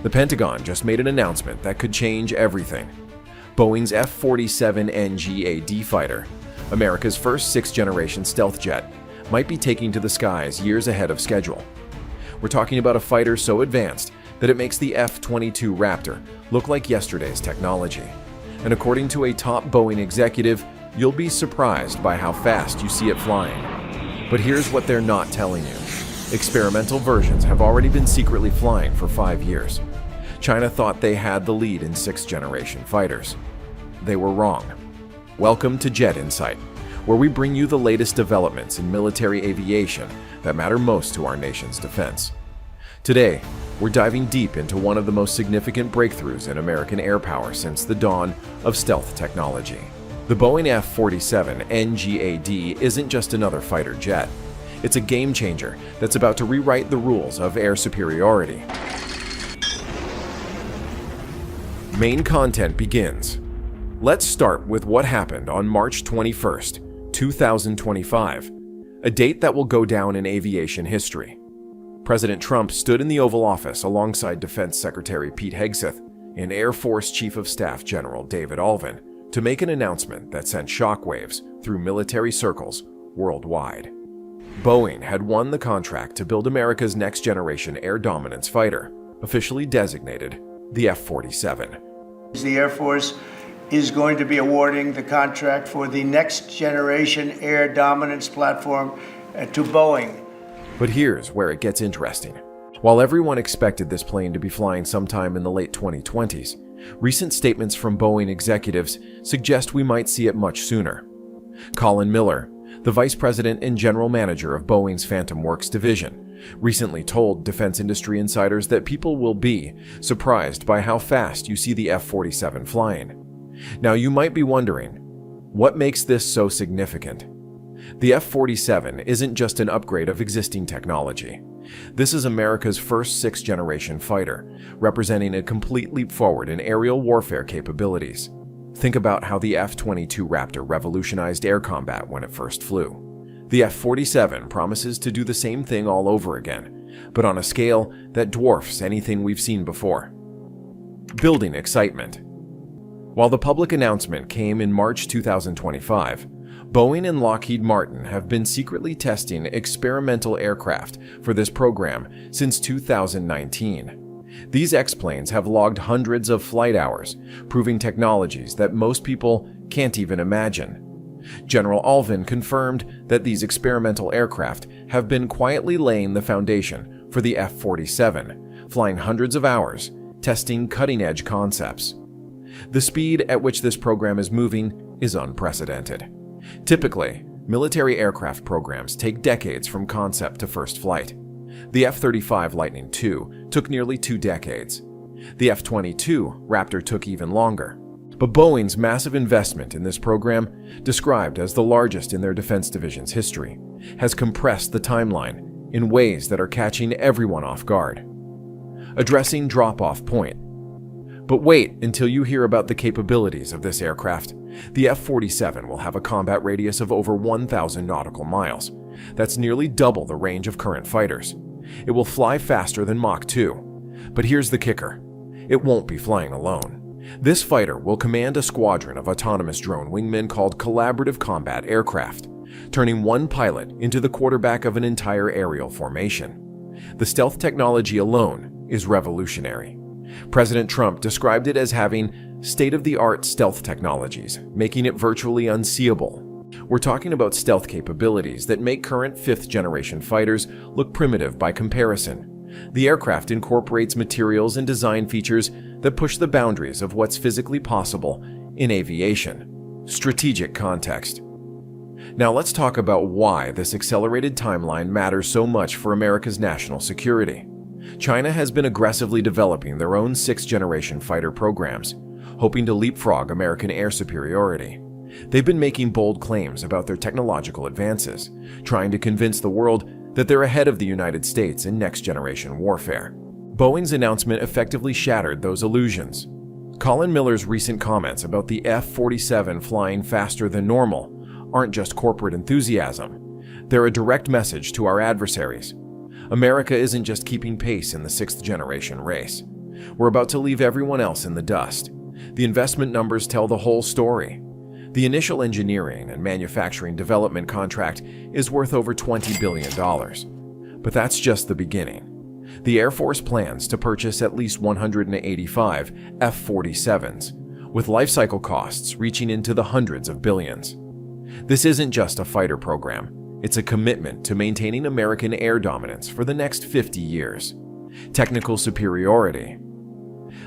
The Pentagon just made an announcement that could change everything. Boeing's F-47 NGAD fighter, America's first sixth-generation stealth jet, might be taking to the skies years ahead of schedule. We're talking about a fighter so advanced that it makes the F-22 Raptor look like yesterday's technology. And according to a top Boeing executive, you'll be surprised by how fast you see it flying. But here's what they're not telling you. Experimental versions have already been secretly flying for 5 years. China thought they had the lead in sixth-generation fighters. They were wrong. Welcome to Jet Insight, where we bring you the latest developments in military aviation that matter most to our nation's defense. Today, we're diving deep into one of the most significant breakthroughs in American air power since the dawn of stealth technology. The Boeing F-47 NGAD isn't just another fighter jet. It's a game changer that's about to rewrite the rules of air superiority. Main content begins. Let's start with what happened on March 21st, 2025, a date that will go down in aviation history. President Trump stood in the Oval Office alongside Defense Secretary Pete Hegseth and Air Force Chief of Staff General David Alvin to make an announcement that sent shockwaves through military circles worldwide. Boeing had won the contract to build America's next-generation air dominance fighter, officially designated the F-47. The Air Force is going to be awarding the contract for the next-generation air dominance platform to Boeing. But here's where it gets interesting. While everyone expected this plane to be flying sometime in the late 2020s, recent statements from Boeing executives suggest we might see it much sooner. Colin Miller, the vice president and general manager of Boeing's Phantom Works division, recently told defense industry insiders that people will be surprised by how fast you see the F-47 flying. Now you might be wondering, what makes this so significant? The F-47 isn't just an upgrade of existing technology. This is America's first sixth-generation fighter, representing a complete leap forward in aerial warfare capabilities. Think about how the F-22 Raptor revolutionized air combat when it first flew. The F-47 promises to do the same thing all over again, but on a scale that dwarfs anything we've seen before. Building excitement. While the public announcement came in March 2025, Boeing and Lockheed Martin have been secretly testing experimental aircraft for this program since 2019. These X-planes have logged hundreds of flight hours, proving technologies that most people can't even imagine. General Alvin confirmed that these experimental aircraft have been quietly laying the foundation for the F-47, flying hundreds of hours, testing cutting-edge concepts. The speed at which this program is moving is unprecedented. Typically, military aircraft programs take decades from concept to first flight. The F-35 Lightning II took nearly 2 decades. The F-22 Raptor took even longer. But Boeing's massive investment in this program, described as the largest in their defense division's history, has compressed the timeline in ways that are catching everyone off guard. Addressing drop-off point. But wait until you hear about the capabilities of this aircraft. The F-47 will have a combat radius of over 1,000 nautical miles. That's nearly double the range of current fighters. It will fly faster than Mach 2. But here's the kicker. It won't be flying alone. This fighter will command a squadron of autonomous drone wingmen called collaborative combat aircraft, turning one pilot into the quarterback of an entire aerial formation. The stealth technology alone is revolutionary. President Trump described it as having state-of-the-art stealth technologies, making it virtually unseeable. We're talking about stealth capabilities that make current fifth-generation fighters look primitive by comparison. The aircraft incorporates materials and design features that push the boundaries of what's physically possible in aviation. Strategic context. Now let's talk about why this accelerated timeline matters so much for America's national security. China has been aggressively developing their own sixth-generation fighter programs, hoping to leapfrog American air superiority. They've been making bold claims about their technological advances, trying to convince the world that they're ahead of the United States in next-generation warfare. Boeing's announcement effectively shattered those illusions. Colin Miller's recent comments about the F-47 flying faster than normal aren't just corporate enthusiasm. They're a direct message to our adversaries. America isn't just keeping pace in the sixth-generation race. We're about to leave everyone else in the dust. The investment numbers tell the whole story. The initial engineering and manufacturing development contract is worth over $20 billion. But that's just the beginning. The Air Force plans to purchase at least 185 F-47s, with lifecycle costs reaching into the hundreds of billions. This isn't just a fighter program. It's a commitment to maintaining American air dominance for the next 50 years. Technical superiority.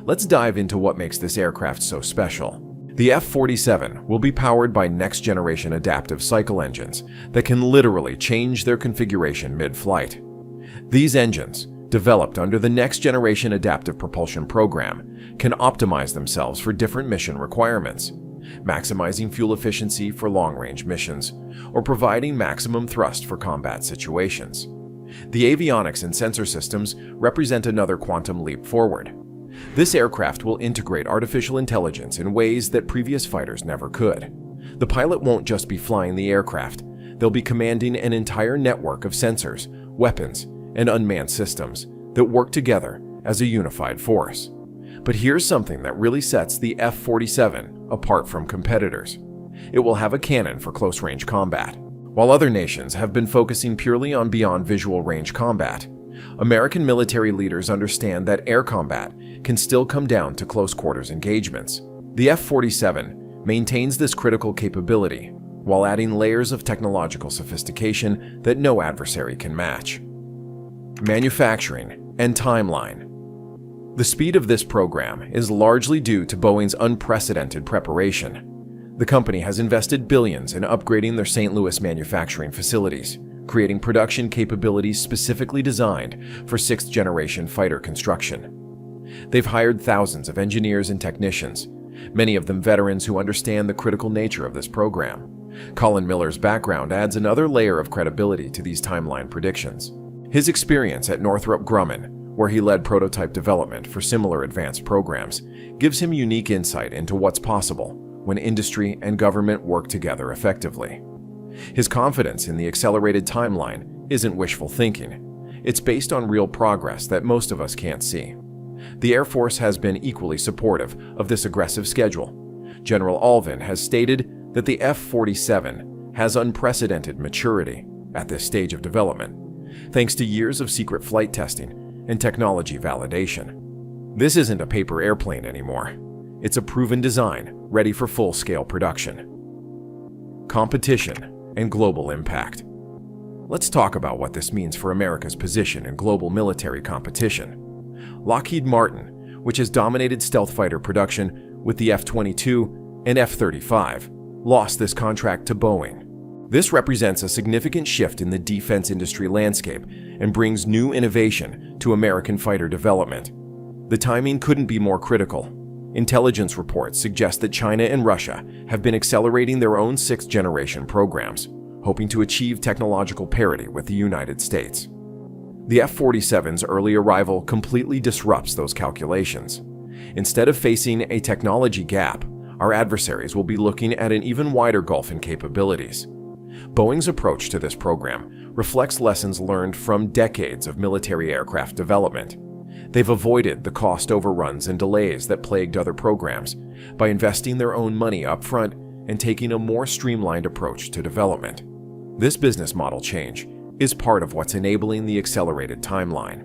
Let's dive into what makes this aircraft so special. The F-47 will be powered by next-generation adaptive cycle engines that can literally change their configuration mid-flight. These engines, developed under the Next Generation Adaptive Propulsion Program, can optimize themselves for different mission requirements, maximizing fuel efficiency for long-range missions, or providing maximum thrust for combat situations. The avionics and sensor systems represent another quantum leap forward. This aircraft will integrate artificial intelligence in ways that previous fighters never could. The pilot won't just be flying the aircraft, they'll be commanding an entire network of sensors, weapons, and unmanned systems that work together as a unified force. But here's something that really sets the F-47 apart from competitors. It will have a cannon for close-range combat. While other nations have been focusing purely on beyond visual range combat, American military leaders understand that air combat can still come down to close-quarters engagements. The F-47 maintains this critical capability while adding layers of technological sophistication that no adversary can match. Manufacturing and timeline. The speed of this program is largely due to Boeing's unprecedented preparation. The company has invested billions in upgrading their St. Louis manufacturing facilities, creating production capabilities specifically designed for sixth-generation fighter construction. They've hired thousands of engineers and technicians, many of them veterans who understand the critical nature of this program. Colin Miller's background adds another layer of credibility to these timeline predictions. His experience at Northrop Grumman, where he led prototype development for similar advanced programs, gives him unique insight into what's possible when industry and government work together effectively. His confidence in the accelerated timeline isn't wishful thinking. It's based on real progress that most of us can't see. The Air Force has been equally supportive of this aggressive schedule. General Alvin has stated that the F-47 has unprecedented maturity at this stage of development, thanks to years of secret flight testing and technology validation. This isn't a paper airplane anymore. It's a proven design ready for full-scale production. Competition and global impact. Let's talk about what this means for America's position in global military competition. Lockheed Martin, which has dominated stealth fighter production with the F-22 and F-35, lost this contract to Boeing. This represents a significant shift in the defense industry landscape and brings new innovation to American fighter development. The timing couldn't be more critical. Intelligence reports suggest that China and Russia have been accelerating their own sixth-generation programs, hoping to achieve technological parity with the United States. The F-47's early arrival completely disrupts those calculations. Instead of facing a technology gap, our adversaries will be looking at an even wider gulf in capabilities. Boeing's approach to this program reflects lessons learned from decades of military aircraft development. They've avoided the cost overruns and delays that plagued other programs by investing their own money up front and taking a more streamlined approach to development. This business model change is part of what's enabling the accelerated timeline.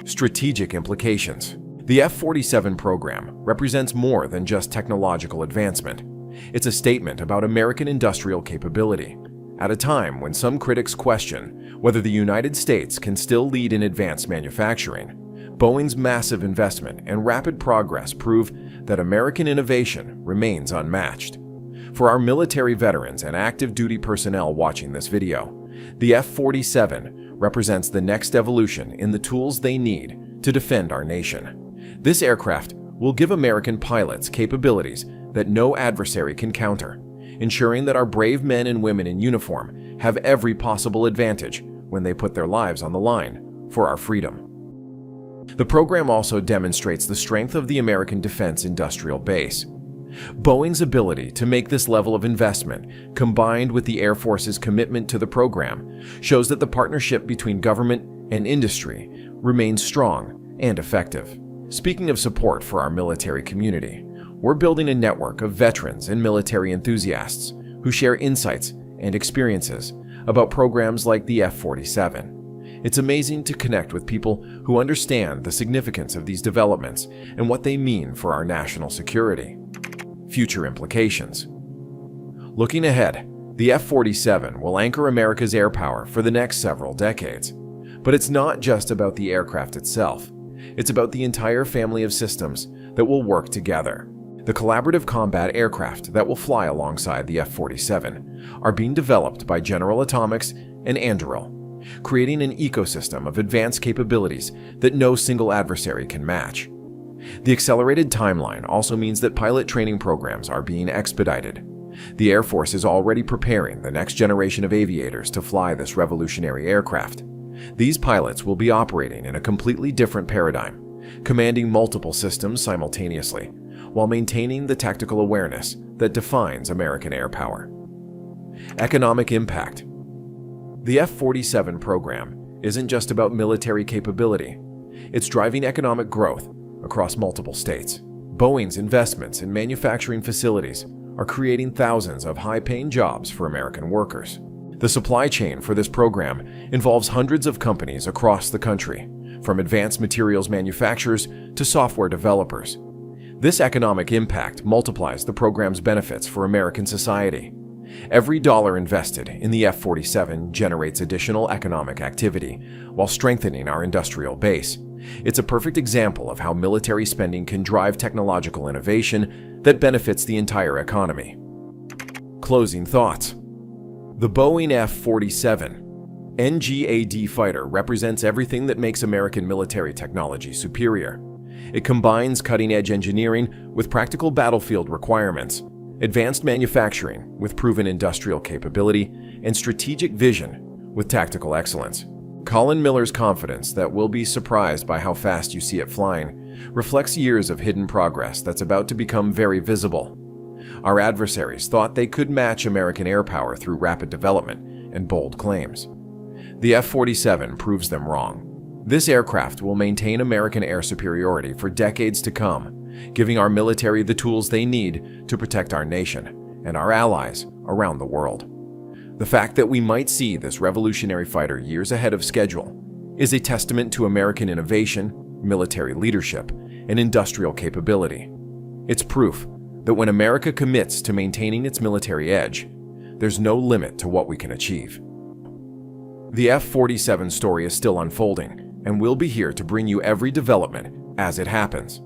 Strategic implications. The F-47 program represents more than just technological advancement. It's a statement about American industrial capability. At a time when some critics question whether the United States can still lead in advanced manufacturing, Boeing's massive investment and rapid progress prove that American innovation remains unmatched. For our military veterans and active duty personnel watching this video, the F-47 represents the next evolution in the tools they need to defend our nation. This aircraft will give American pilots capabilities that no adversary can counter, ensuring that our brave men and women in uniform have every possible advantage when they put their lives on the line for our freedom. The program also demonstrates the strength of the American defense industrial base. Boeing's ability to make this level of investment, combined with the Air Force's commitment to the program, shows that the partnership between government and industry remains strong and effective. Speaking of support for our military community, we're building a network of veterans and military enthusiasts who share insights and experiences about programs like the F-47. It's amazing to connect with people who understand the significance of these developments and what they mean for our national security. Future implications. Looking ahead, the F-47 will anchor America's air power for the next several decades. But it's not just about the aircraft itself. It's about the entire family of systems that will work together. The collaborative combat aircraft that will fly alongside the F-47 are being developed by General Atomics and Anduril, creating an ecosystem of advanced capabilities that no single adversary can match. The accelerated timeline also means that pilot training programs are being expedited. The Air Force is already preparing the next generation of aviators to fly this revolutionary aircraft. These pilots will be operating in a completely different paradigm, commanding multiple systems simultaneously, while maintaining the tactical awareness that defines American air power. Economic impact. The F-47 program isn't just about military capability. It's driving economic growth across multiple states. Boeing's investments in manufacturing facilities are creating thousands of high-paying jobs for American workers. The supply chain for this program involves hundreds of companies across the country, from advanced materials manufacturers to software developers. This economic impact multiplies the program's benefits for American society. Every dollar invested in the F-47 generates additional economic activity while strengthening our industrial base. It's a perfect example of how military spending can drive technological innovation that benefits the entire economy. Closing thoughts. The Boeing F-47 NGAD fighter represents everything that makes American military technology superior. It combines cutting-edge engineering with practical battlefield requirements, advanced manufacturing with proven industrial capability, and strategic vision with tactical excellence. Colin Miller's confidence that we'll be surprised by how fast you see it flying reflects years of hidden progress that's about to become very visible. Our adversaries thought they could match American air power through rapid development and bold claims. The F-47 proves them wrong. This aircraft will maintain American air superiority for decades to come, giving our military the tools they need to protect our nation and our allies around the world. The fact that we might see this revolutionary fighter years ahead of schedule is a testament to American innovation, military leadership, and industrial capability. It's proof that when America commits to maintaining its military edge, there's no limit to what we can achieve. The F-47 story is still unfolding, and we'll be here to bring you every development as it happens.